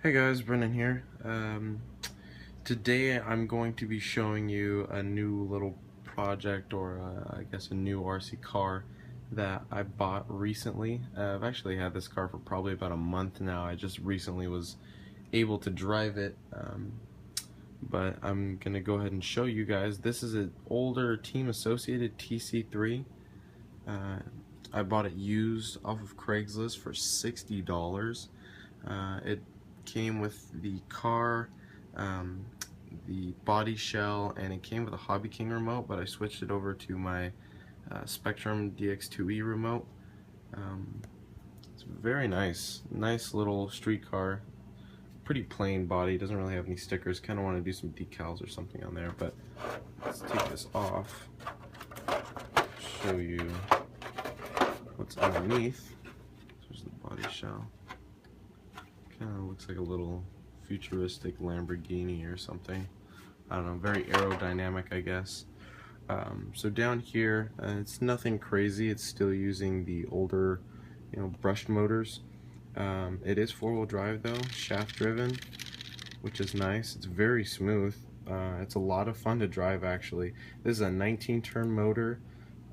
Hey guys, Brennan here. Today I'm going to be showing you a new little project, or I guess a new RC car that I bought recently. I've actually had this car for probably about a month now. I just recently was able to drive it, but I'm gonna go ahead and show you guys. This is an older Team Associated TC3. Uh, I bought it used off of Craigslist for $60. It came with the car, the body shell, and it came with a Hobby King remote, but I switched it over to my Spectrum DX2E remote. It's very nice little street car, pretty plain body, doesn't really have any stickers. Kind of want to do some decals or something on there, but let's take this off, show you what's underneath. There's the body shell. Kind of looks like a little futuristic Lamborghini or something. I don't know, very aerodynamic, I guess. So down here, it's nothing crazy. It's still using the older, brushed motors. It is four-wheel drive though, shaft driven, which is nice. It's very smooth. It's a lot of fun to drive actually. This is a 19-turn motor,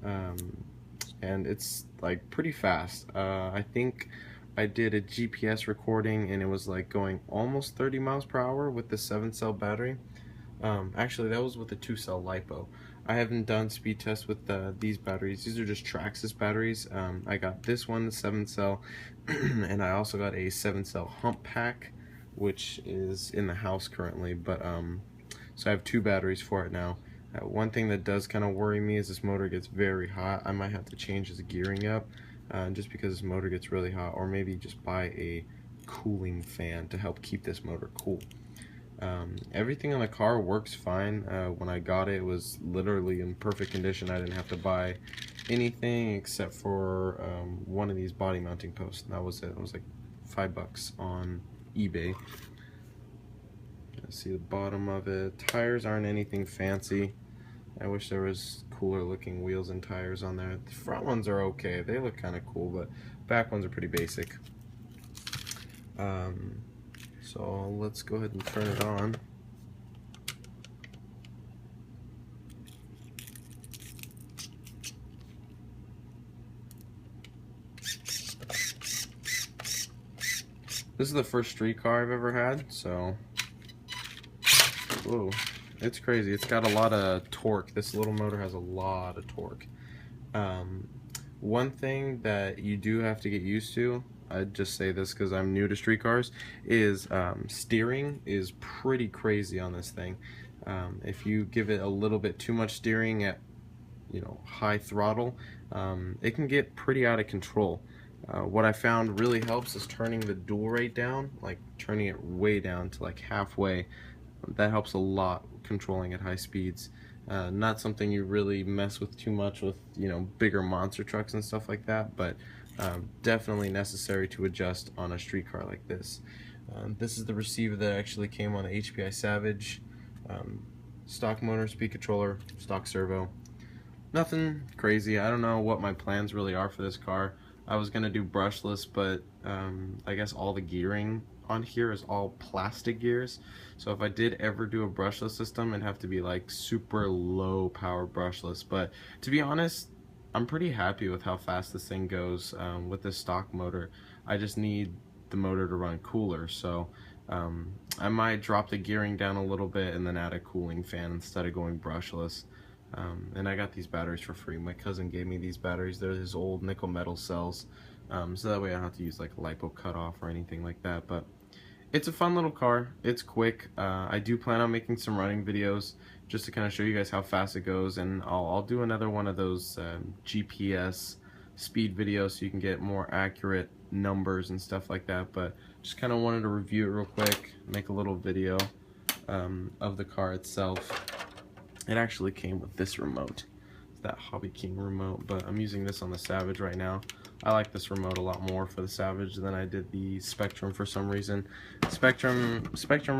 and it's like pretty fast. I think I did a GPS recording and it was like going almost 30 miles per hour with the 7-cell battery. Actually, that was with the 2-cell LiPo. I haven't done speed tests with these batteries. These are just Traxxas batteries. I got this one, the 7-cell, and I also got a 7-cell hump pack, which is in the house currently. But so I have two batteries for it now. One thing that does kind of worry me is this motor gets very hot. I might have to change this gearing up just because this motor gets really hot, or maybe just buy a cooling fan to help keep this motor cool. Everything on the car works fine. When I got it, it was literally in perfect condition. I didn't have to buy anything except for one of these body mounting posts, and that was it. It was like $5 on eBay. See the bottom of it. Tires aren't anything fancy. I wish there was cooler looking wheels and tires on there. The front ones are okay. They look kind of cool, but back ones are pretty basic. So let's go ahead and turn it on. This is the first street car I've ever had, so whoa, it's crazy. It's got a lot of torque. This little motor has a lot of torque. One thing that you do have to get used to, I'd just say this because I'm new to street cars, is steering is pretty crazy on this thing. If you give it a little bit too much steering at high throttle, it can get pretty out of control. What I found really helps is turning the dual rate down, like turning it way down to like halfway. That helps a lot controlling at high speeds. Not something you really mess with too much with bigger monster trucks and stuff like that, but definitely necessary to adjust on a street car like this. This is the receiver that actually came on the HPI Savage. Stock motor, speed controller, stock servo. Nothing crazy. I don't know what my plans really are for this car. I was gonna do brushless, but I guess all the gearing on here is all plastic gears, so if I did ever do a brushless system, it'd have to be like super low power brushless. But to be honest, I'm pretty happy with how fast this thing goes with this stock motor. I just need the motor to run cooler, so I might drop the gearing down a little bit and then add a cooling fan instead of going brushless. And I got these batteries for free. My cousin gave me these batteries. They're his old nickel metal cells, so that way I don't have to use like a LiPo cutoff or anything like that. But it's a fun little car. It's quick. I do plan on making some running videos just to kind of show you guys how fast it goes, and I'll do another one of those GPS speed videos so you can get more accurate numbers and stuff like that. But just kind of wanted to review it real quick, make a little video of the car itself. It actually came with this remote. It's that Hobby King remote, but I'm using this on the Savage right now. I like this remote a lot more for the Savage than I did the Spectrum for some reason. Spectrum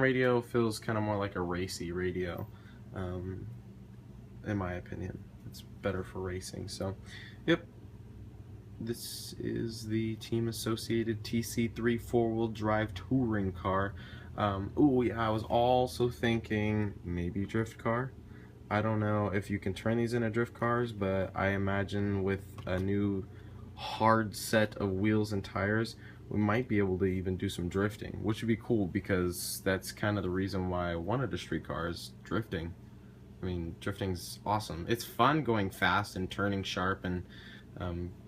radio feels kind of more like a racy radio, in my opinion. It's better for racing. So, yep. This is the Team Associated TC3 four-wheel drive touring car. Oh yeah, I was also thinking maybe drift car. I don't know if you can turn these into drift cars, but I imagine with a new hard set of wheels and tires, we might be able to even do some drifting, which would be cool because that's kind of the reason why I wanted a street car is drifting. I mean, drifting's awesome. It's fun going fast and turning sharp and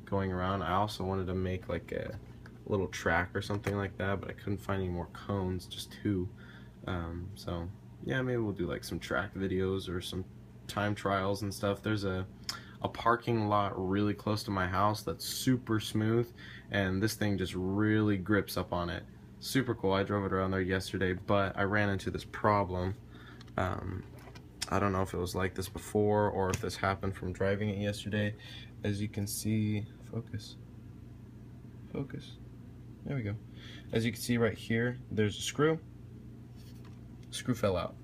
going around. I also wanted to make like a little track or something like that, but I couldn't find any more cones, just two. So yeah, maybe we'll do like some track videos or some time trials and stuff. There's a parking lot really close to my house that's super smooth, and this thing just really grips up on it. Super cool. I drove it around there yesterday, but I ran into this problem. I don't know if it was like this before or if this happened from driving it yesterday. As you can see, focus, there we go. As you can see right here, there's a screw. Screw fell out.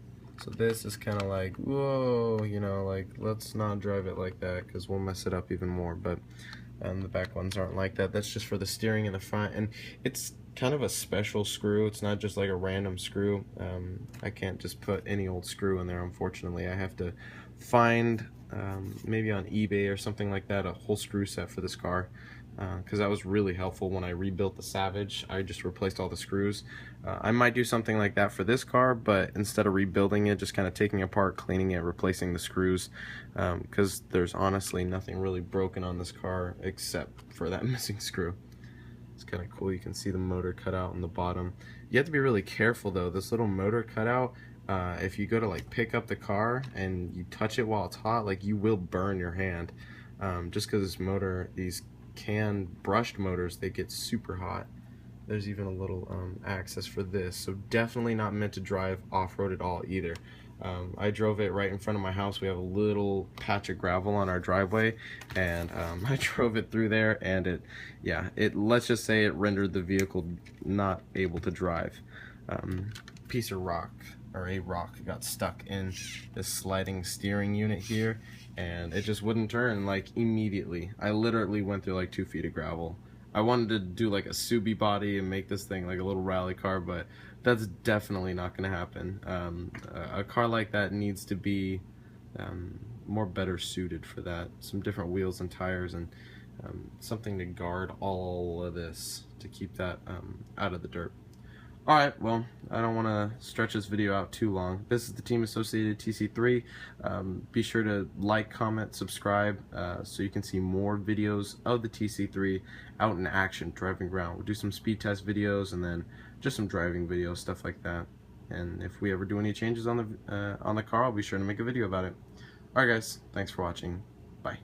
So this is kind of like, whoa, you know, like let's not drive it like that because we'll mess it up even more. But the back ones aren't like that. That's just for the steering in the front, and it's kind of a special screw. It's not just like a random screw. I can't just put any old screw in there, unfortunately. I have to find maybe on eBay or something like that a whole screw set for this car, because that was really helpful when I rebuilt the Savage. I just replaced all the screws. I might do something like that for this car, but instead of rebuilding it, just kind of taking it apart, cleaning it, replacing the screws, because there's honestly nothing really broken on this car except for that missing screw. It's kind of cool. You can see the motor cut out on the bottom. You have to be really careful though. This little motor cutout, if you go to like pick up the car and you touch it while it's hot, like you will burn your hand, just because this motor, these brushed motors, they get super hot. There's even a little access for this, so definitely not meant to drive off-road at all either. I drove it right in front of my house. We have a little patch of gravel on our driveway, and I drove it through there, and let's just say it rendered the vehicle not able to drive. Piece of rock, or a rock, got stuck in this sliding steering unit here, and it just wouldn't turn like immediately. I literally went through like 2 feet of gravel. I wanted to do like a Subi body and make this thing like a little rally car, but that's definitely not going to happen. A car like that needs to be more better suited for that. Some different wheels and tires, and something to guard all of this to keep that out of the dirt. Alright, well, I don't want to stretch this video out too long. This is the Team Associated TC3. Be sure to like, comment, subscribe, so you can see more videos of the TC3 out in action, driving around. We'll do some speed test videos and then just some driving videos, stuff like that. And if we ever do any changes on the car, I'll be sure to make a video about it. Alright guys, thanks for watching. Bye.